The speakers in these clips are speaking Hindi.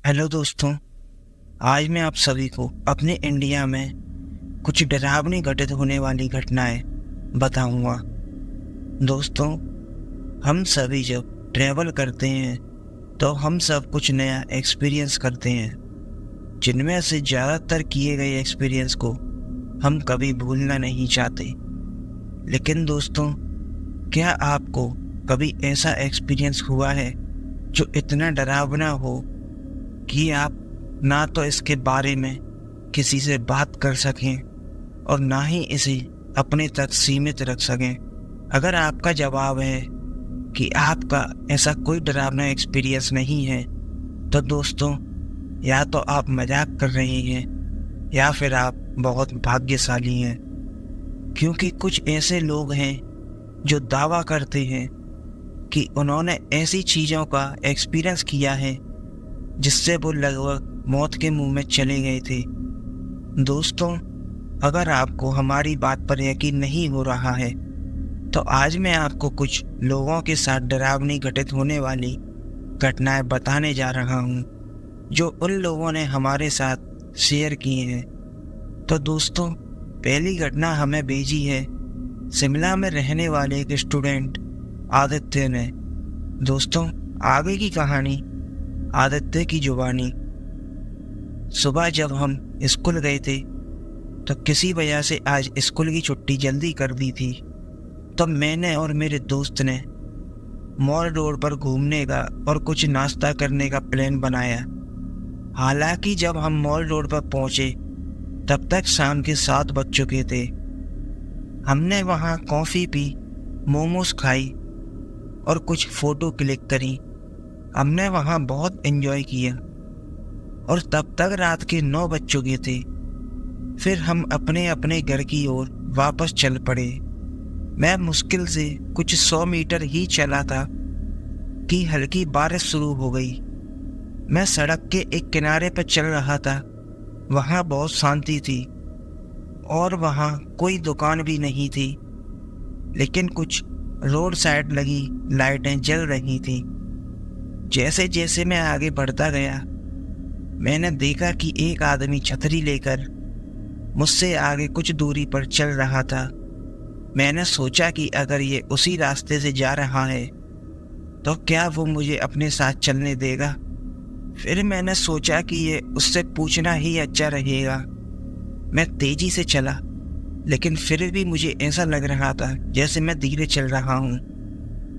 हेलो दोस्तों। आज मैं आप सभी को अपने इंडिया में कुछ डरावनी घटित होने वाली घटनाएं बताऊंगा। दोस्तों, हम सभी जब ट्रैवल करते हैं तो हम सब कुछ नया एक्सपीरियंस करते हैं, जिनमें से ज़्यादातर किए गए एक्सपीरियंस को हम कभी भूलना नहीं चाहते। लेकिन दोस्तों, क्या आपको कभी ऐसा एक्सपीरियंस हुआ है जो इतना डरावना हो कि आप ना तो इसके बारे में किसी से बात कर सकें और ना ही इसे अपने तक सीमित रख सकें? अगर आपका जवाब है कि आपका ऐसा कोई डरावना एक्सपीरियंस नहीं है, तो दोस्तों, या तो आप मजाक कर रहे हैं या फिर आप बहुत भाग्यशाली हैं, क्योंकि कुछ ऐसे लोग हैं जो दावा करते हैं कि उन्होंने ऐसी चीज़ों का एक्सपीरियंस किया है जिससे वो लगभग मौत के मुंह में चले गए थे। दोस्तों, अगर आपको हमारी बात पर यकीन नहीं हो रहा है तो आज मैं आपको कुछ लोगों के साथ डरावनी घटित होने वाली घटनाएं बताने जा रहा हूं जो उन लोगों ने हमारे साथ शेयर किए हैं। तो दोस्तों, पहली घटना हमें भेजी है शिमला में रहने वाले एक स्टूडेंट आदित्य ने। दोस्तों, आगे की कहानी आदित्य की जुबानी। सुबह जब हम स्कूल गए थे तो किसी वजह से आज स्कूल की छुट्टी जल्दी कर दी थी, तो मैंने और मेरे दोस्त ने मॉल रोड पर घूमने का और कुछ नाश्ता करने का प्लान बनाया। हालांकि जब हम मॉल रोड पर पहुंचे तब तक शाम के 7 बज चुके थे। हमने वहां कॉफ़ी पी, मोमोज खाई और कुछ फ़ोटो क्लिक करी। हमने वहाँ बहुत एंजॉय किया और तब तक रात के 9 बज चुके थे। फिर हम अपने अपने घर की ओर वापस चल पड़े। मैं मुश्किल से कुछ 100 मीटर ही चला था कि हल्की बारिश शुरू हो गई। मैं सड़क के एक किनारे पर चल रहा था। वहाँ बहुत शांति थी और वहाँ कोई दुकान भी नहीं थी, लेकिन कुछ रोड साइड लगी लाइटें जल रही थी। जैसे जैसे मैं आगे बढ़ता गया, मैंने देखा कि एक आदमी छतरी लेकर मुझसे आगे कुछ दूरी पर चल रहा था। मैंने सोचा कि अगर ये उसी रास्ते से जा रहा है तो क्या वो मुझे अपने साथ चलने देगा। फिर मैंने सोचा कि ये उससे पूछना ही अच्छा रहेगा। मैं तेजी से चला, लेकिन फिर भी मुझे ऐसा लग रहा था जैसे मैं धीरे चल रहा हूँ,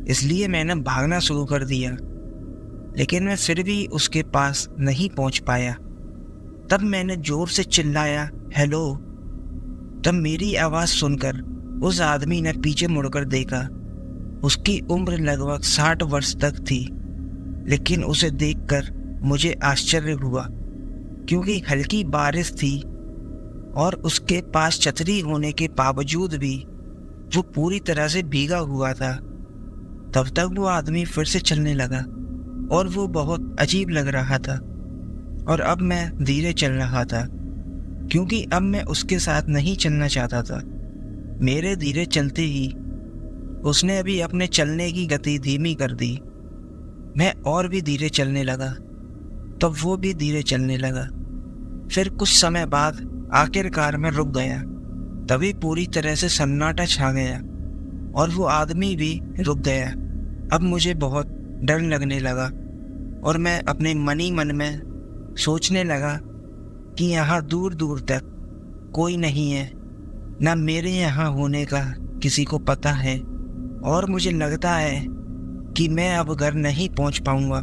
इसलिए मैंने भागना शुरू कर दिया। लेकिन मैं फिर भी उसके पास नहीं पहुंच पाया। तब मैंने जोर से चिल्लाया, हेलो। तब मेरी आवाज़ सुनकर उस आदमी ने पीछे मुड़कर देखा। उसकी उम्र लगभग 60 वर्ष तक थी, लेकिन उसे देखकर मुझे आश्चर्य हुआ, क्योंकि हल्की बारिश थी और उसके पास छतरी होने के बावजूद भी वो पूरी तरह से भीगा हुआ था। तब तक वो आदमी फिर से चलने लगा और वो बहुत अजीब लग रहा था। और अब मैं धीरे चल रहा था, क्योंकि अब मैं उसके साथ नहीं चलना चाहता था। मेरे धीरे चलते ही उसने अभी अपने चलने की गति धीमी कर दी। मैं और भी धीरे चलने लगा, तब वो भी धीरे चलने लगा। फिर कुछ समय बाद आखिरकार मैं रुक गया। तभी पूरी तरह से सन्नाटा छा गया और वो आदमी भी रुक गया। अब मुझे बहुत डर लगने लगा और मैं अपने मन ही मन में सोचने लगा कि यहाँ दूर दूर तक कोई नहीं है, ना मेरे यहाँ होने का किसी को पता है, और मुझे लगता है कि मैं अब घर नहीं पहुँच पाऊँगा।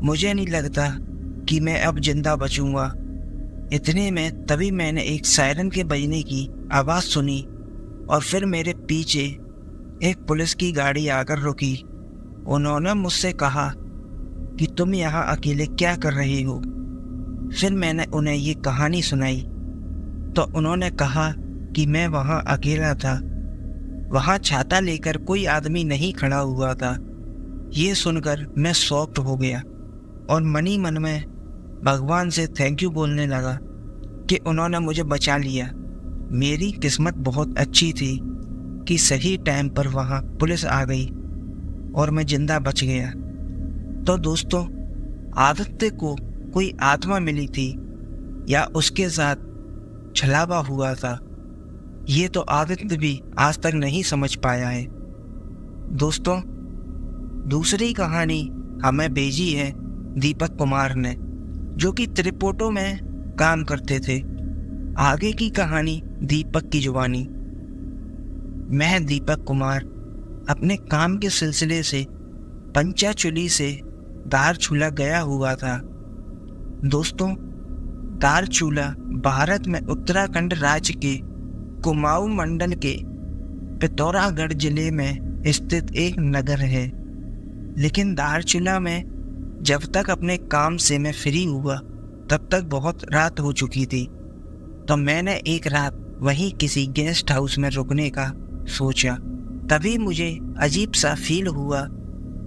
मुझे नहीं लगता कि मैं अब जिंदा बचूँगा। इतने में तभी मैंने एक सायरन के बजने की आवाज़ सुनी और फिर मेरे पीछे एक पुलिस की गाड़ी आकर रुकी। उन्होंने मुझसे कहा कि तुम यहाँ अकेले क्या कर रहे हो। फिर मैंने उन्हें ये कहानी सुनाई तो उन्होंने कहा कि मैं वहाँ अकेला था। वहाँ छाता लेकर कोई आदमी नहीं खड़ा हुआ था। ये सुनकर मैं शॉक्ड हो गया और मन ही मन में भगवान से थैंक यू बोलने लगा कि उन्होंने मुझे बचा लिया। मेरी किस्मत बहुत अच्छी थी कि सही टाइम पर वहाँ पुलिस आ गई और मैं जिंदा बच गया। तो दोस्तों, आदित्य को कोई आत्मा मिली थी या उसके साथ छलावा हुआ था, ये तो आदित्य भी आज तक नहीं समझ पाया है। दोस्तों, दूसरी कहानी हमें भेजी है दीपक कुमार ने, जो कि त्रिपोटो में काम करते थे। आगे की कहानी दीपक की जुबानी। मैं दीपक कुमार अपने काम के सिलसिले से पंचाचुली से दारचूला गया हुआ था। दोस्तों, दारचूला भारत में उत्तराखंड राज्य के कुमाऊं मंडल के पिथौरागढ़ जिले में स्थित एक नगर है। लेकिन दारचूला में जब तक अपने काम से मैं फ्री हुआ तब तक बहुत रात हो चुकी थी। तो मैंने एक रात वहीं किसी गेस्ट हाउस में रुकने का सोचा। तभी मुझे अजीब सा फील हुआ,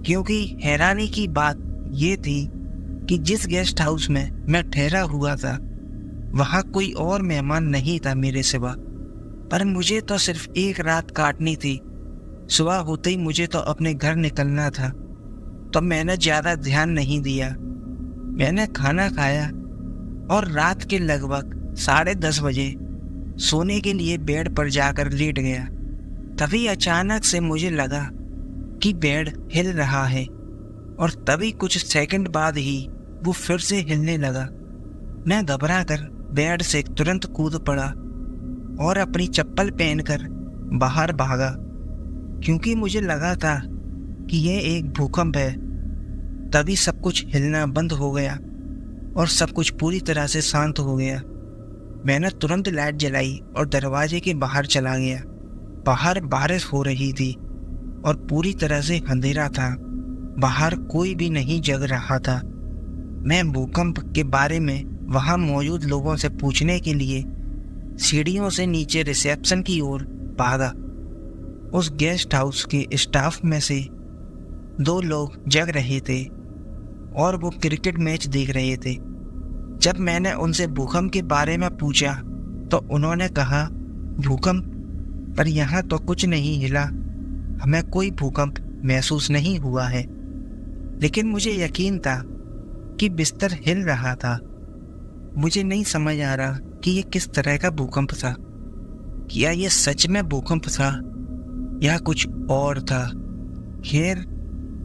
क्योंकि हैरानी की बात ये थी कि जिस गेस्ट हाउस में मैं ठहरा हुआ था वहाँ कोई और मेहमान नहीं था मेरे सिवा। पर मुझे तो सिर्फ एक रात काटनी थी। सुबह होते ही मुझे तो अपने घर निकलना था। तो मैंने ज़्यादा ध्यान नहीं दिया। मैंने खाना खाया और रात के लगभग 10:30 बजे सोने के लिए बेड पर जाकर लेट गया। तभी अचानक से मुझे लगा कि बेड हिल रहा है, और तभी कुछ सेकंड बाद ही वो फिर से हिलने लगा। मैं घबराकर बेड से तुरंत कूद पड़ा और अपनी चप्पल पहनकर बाहर भागा, क्योंकि मुझे लगा था कि यह एक भूकंप है। तभी सब कुछ हिलना बंद हो गया और सब कुछ पूरी तरह से शांत हो गया। मैंने तुरंत लाइट जलाई और दरवाजे के बाहर चला गया। बाहर बारिश हो रही थी और पूरी तरह से अंधेरा था। बाहर कोई भी नहीं जग रहा था। मैं भूकंप के बारे में वहां मौजूद लोगों से पूछने के लिए सीढ़ियों से नीचे रिसेप्शन की ओर भागा। उस गेस्ट हाउस के स्टाफ में से 2 लोग जग रहे थे और वो क्रिकेट मैच देख रहे थे। जब मैंने उनसे भूकंप के बारे में पूछा तो उन्होंने कहा, भूकंप? पर यहाँ तो कुछ नहीं हिला, हमें कोई भूकंप महसूस नहीं हुआ है। लेकिन मुझे यकीन था कि बिस्तर हिल रहा था। मुझे नहीं समझ आ रहा कि ये किस तरह का भूकंप था। क्या ये सच में भूकंप था या कुछ और था? खैर,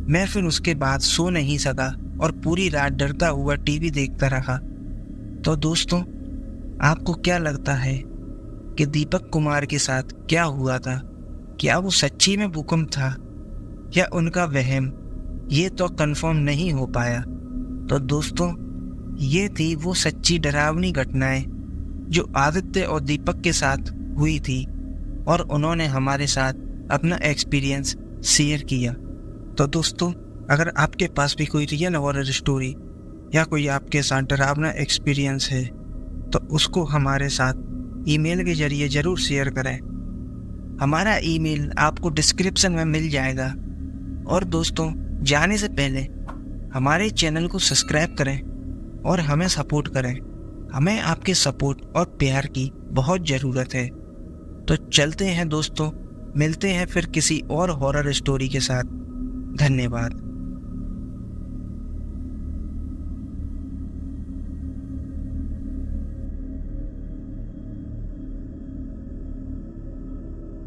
मैं फिर उसके बाद सो नहीं सका और पूरी रात डरता हुआ टीवी देखता रहा। तो दोस्तों, आपको क्या लगता है कि दीपक कुमार के साथ क्या हुआ था? क्या वो सच्ची में भूकंप था या उनका वहम? ये तो कंफर्म नहीं हो पाया। तो दोस्तों, ये थी वो सच्ची डरावनी घटनाएं जो आदित्य और दीपक के साथ हुई थी, और उन्होंने हमारे साथ अपना एक्सपीरियंस शेयर किया। तो दोस्तों, अगर आपके पास भी कोई रियल हॉरर स्टोरी या कोई आपके साथ डरावना एक्सपीरियंस है तो उसको हमारे साथ ईमेल के जरिए ज़रूर शेयर करें। हमारा ईमेल आपको डिस्क्रिप्शन में मिल जाएगा। और दोस्तों, जाने से पहले हमारे चैनल को सब्सक्राइब करें और हमें सपोर्ट करें। हमें आपके सपोर्ट और प्यार की बहुत ज़रूरत है। तो चलते हैं दोस्तों, मिलते हैं फिर किसी और हॉरर स्टोरी के साथ। धन्यवाद।